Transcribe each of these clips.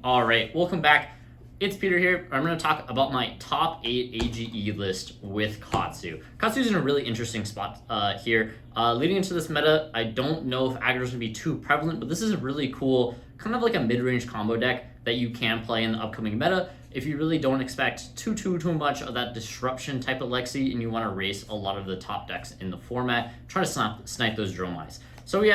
All right, welcome back. It's Peter here. I'm going to talk about my top 8 AGE list with Katsu. Katsu's in a really interesting spot here. Leading into this meta, I don't know if aggro is going to be too prevalent, but this is a really cool, kind of like a mid-range combo deck that you can play in the upcoming meta. If you really don't expect too much of that disruption type of Lexi and you want to race a lot of the top decks in the format, try to snipe those drone eyes. So we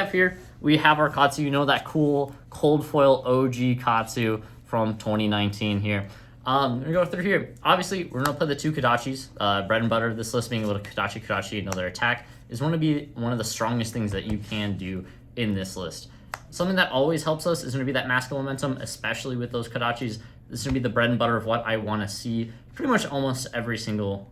have our Katsu, you know, that cool cold foil OG Katsu from 2019 here. We're gonna go through here. Obviously, we're gonna play the two Kodachis. Bread and butter of this list being able to Kodachi, another attack, is going to be one of the strongest things that you can do in this list. Something that always helps us is going to be that masculine momentum, especially with those Kodachis. This is going to be the bread and butter of what I want to see pretty much almost every single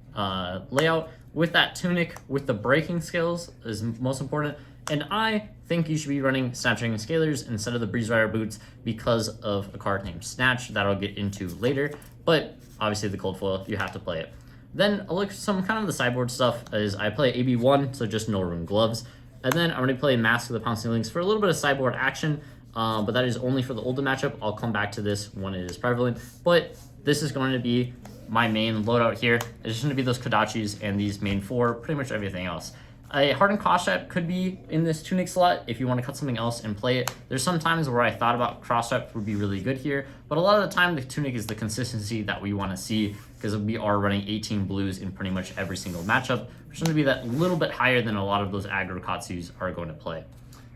layout. With that tunic, with the breaking skills is most important. And I think you should be running Snatching and Scalers instead of the Breeze Rider boots because of a card named Snatch that I'll get into later. But obviously the cold foil, you have to play it. Then I'll look at some kind of the sideboard stuff is I play AB1, so just no rune gloves. And then I'm going to play Mask of the Pouncing Lynx for a little bit of sideboard action, but that is only for the older matchup. I'll come back to this when it is prevalent. But this is going to be my main loadout here. It's going to be those Kodachis and these main four, pretty much everything else. A Hardened Cross Strap could be in this tunic slot if you want to cut something else and play it. There's some times where I thought about Cross Strap would be really good here, but a lot of the time the tunic is the consistency that we want to see because we are running 18 blues in pretty much every single matchup, which is going to be that little bit higher than a lot of those aggro Katsus are going to play.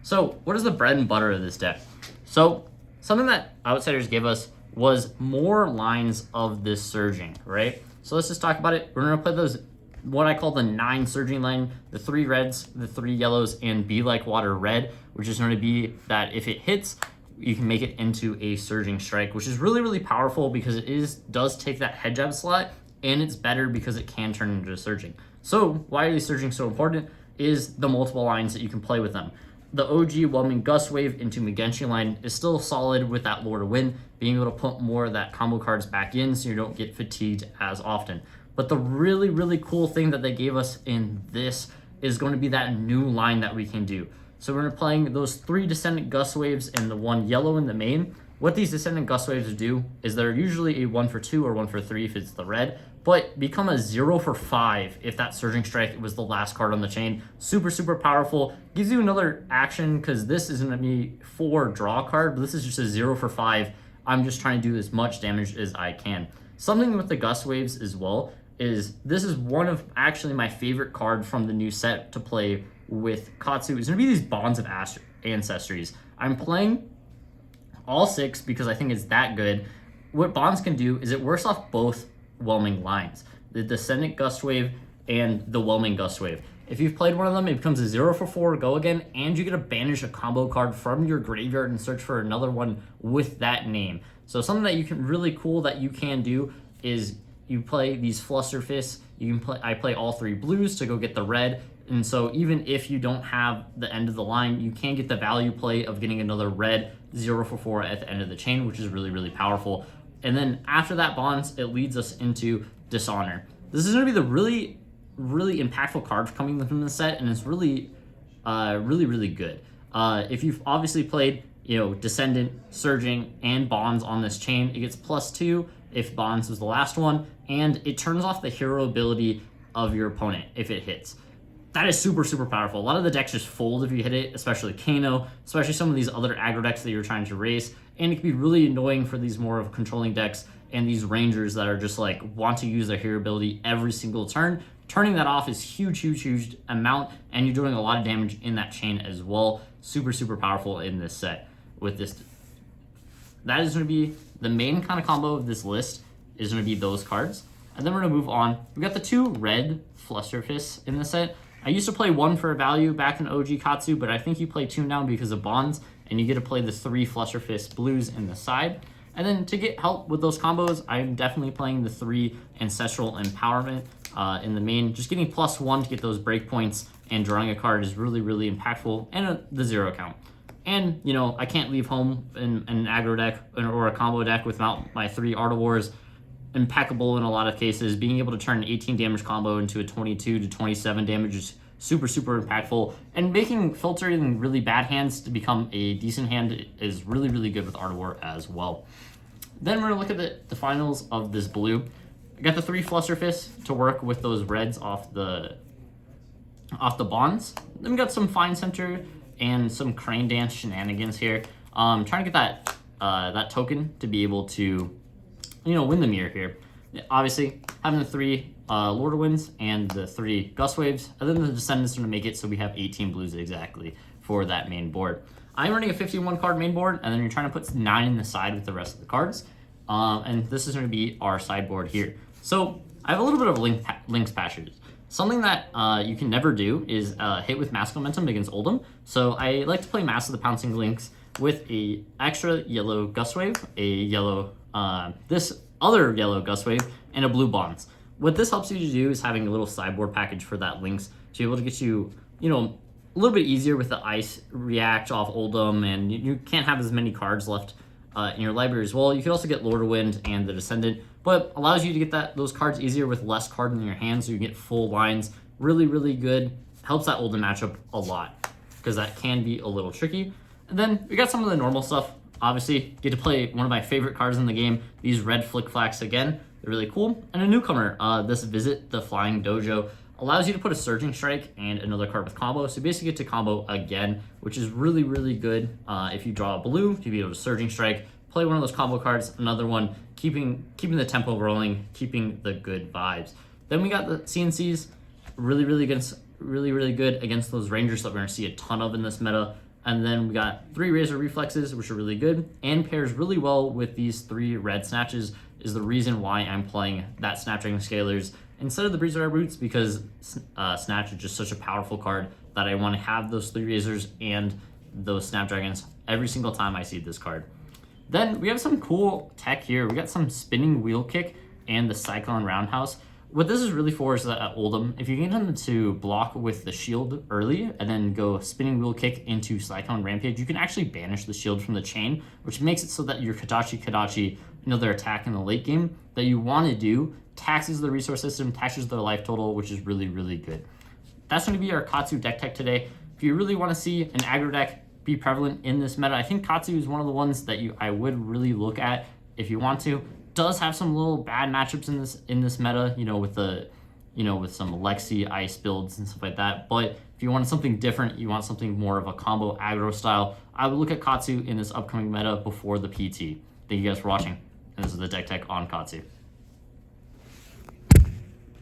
So what is the bread and butter of this deck? So something that Outsiders gave us was more lines of this surging, right? So let's just talk about it. We're going to play those what I call the 9 surging line, the 3 reds, the 3 yellows, and Be Like Water red, which is going to be that if it hits, you can make it into a surging strike, which is really powerful because it does take that head jab slot, and it's better because it can turn into a surging. So why are these surging so important is the multiple lines that you can play with them. The OG Whelming Gust Wave into Megenshi line is still solid with that Lord of Wind, being able to put more of that combo cards back in so you don't get fatigued as often. But the really cool thing that they gave us in this is going to be that new line that we can do. So we're playing those 3 Descendant Gust Waves and the 1 yellow in the main. What these Descendant Gust Waves do is they're usually a 1 for 2 or 1 for 3 if it's the red, but become a 0 for 5 if that Surging Strike was the last card on the chain. Super powerful. Gives you another action because this isn't going to be 4 draw card, but this is just a 0 for 5. I'm just trying to do as much damage as I can. Something with the Gust Waves as well is this is one of actually my favorite card from the new set to play with Katsu. It's going to be these Bonds of Ancestries. I'm playing all 6 because I think it's that good. What Bonds can do is it works off both Whelming lines, the Descendant Gust Wave and the Whelming Gust Wave. If you've played one of them, it becomes a 0 for 4, go again, and you get to banish a combo card from your graveyard and search for another one with that name. So something that you can really cool that you can do is you play these Fluster Fists. You can play. I play all 3 blues to go get the red, and so even if you don't have the end of the line, you can get the value play of getting another red 0 for 4 at the end of the chain, which is really powerful. And then after that Bonds, it leads us into Dishonor. This is going to be the really impactful card coming from the set, and it's really good. If you've obviously played, you know, Descendant, Surging, and Bonds on this chain, it gets +2 if Bonds was the last one, and it turns off the hero ability of your opponent if it hits. That is super powerful. A lot of the decks just fold if you hit it, especially Kano, especially some of these other aggro decks that you're trying to race, and it can be really annoying for these more of controlling decks and these rangers that are just like want to use their hero ability every single turn. Turning that off is huge amount, and you're doing a lot of damage in that chain as well. Super powerful in this set with this. That is going to be the main kind of combo of this list is going to be those cards. And then we're going to move on. We got the 2 red Fluster Fists in the set. I used to play 1 for a value back in OG Katsu, but I think you play 2 now because of Bonds, and you get to play the 3 Fluster Fist blues in the side. And then to get help with those combos, I'm definitely playing the 3 Ancestral Empowerment in the main. Just getting +1 to get those breakpoints and drawing a card is really impactful, and the 0 count. And, you know, I can't leave home in an aggro deck or a combo deck without my 3 Art of Wars. Impeccable in a lot of cases. Being able to turn an 18 damage combo into a 22 to 27 damage is super impactful. And making filtering really bad hands to become a decent hand is really good with Art of War as well. Then we're gonna look at the finals of this blue. I got the 3 Flusterfists to work with those reds off the bonds. Then we got some Fine Center and some Crane Dance shenanigans here. Trying to get that token to be able to, win the mirror here. Obviously, having the 3 Lord of Winds and the 3 Gust Waves, and then the Descendants are going to make it so we have 18 blues exactly for that main board. I'm running a 51 card main board, and then you're trying to put 9 in the side with the rest of the cards. And this is going to be our sideboard here. So I have a little bit of links passages. Something that you can never do is hit with Mask Momentum against Oldhim. So I like to play Mask of the Pouncing Links with a extra yellow Gust Wave, a yellow, this other yellow Gust Wave, and a blue Bonds. What this helps you to do is having a little sideboard package for that links to be able to get you, a little bit easier with the Ice React off Oldhim, and you can't have as many cards left in your library as well. You can also get Lord of Wind and the Descendant, but allows you to get those cards easier with less card in your hand, so you get full lines. Really, really good. Helps that Oldhim matchup a lot, because that can be a little tricky. And then we got some of the normal stuff. Obviously, get to play one of my favorite cards in the game, these red Flick Flacks again. They're really cool. And a newcomer, this Visit the Flying Dojo, allows you to put a Surging Strike and another card with combo. So you basically get to combo again, which is really, really good. If you draw a blue, to be able to Surging Strike, play one of those combo cards, another one, keeping the tempo rolling, keeping the good vibes. Then we got the CNCs, really, really good against those Rangers that we're going to see a ton of in this meta. And then we got 3 Razor Reflexes, which are really good, and pairs really well with these 3 red Snatches, is the reason why I'm playing that Snapdragon Scalers instead of the Breezer Roots, because Snatch is just such a powerful card that I want to have those 3 Razors and those Snapdragons every single time I see this card. Then we have some cool tech here. We got some Spinning Wheel Kick and the Cyclone Roundhouse. What this is really for is that at Oldhim, if you get them to block with the shield early and then go Spinning Wheel Kick into Cyclone Rampage, you can actually banish the shield from the chain, which makes it so that your Kadachi, their attack in the late game that you want to do taxes the resource system, taxes their life total, which is really, really good. That's going to be our Katsu deck tech today. If you really want to see an aggro deck be prevalent in this meta, I think Katsu is one of the ones that I would really look at if you want to. Does have some little bad matchups in this meta, with some Alexi Ice builds and stuff like that. But if you want something different, you want something more of a combo aggro style, I would look at Katsu in this upcoming meta before the PT. Thank you guys for watching, and this is the Deck Tech on Katsu.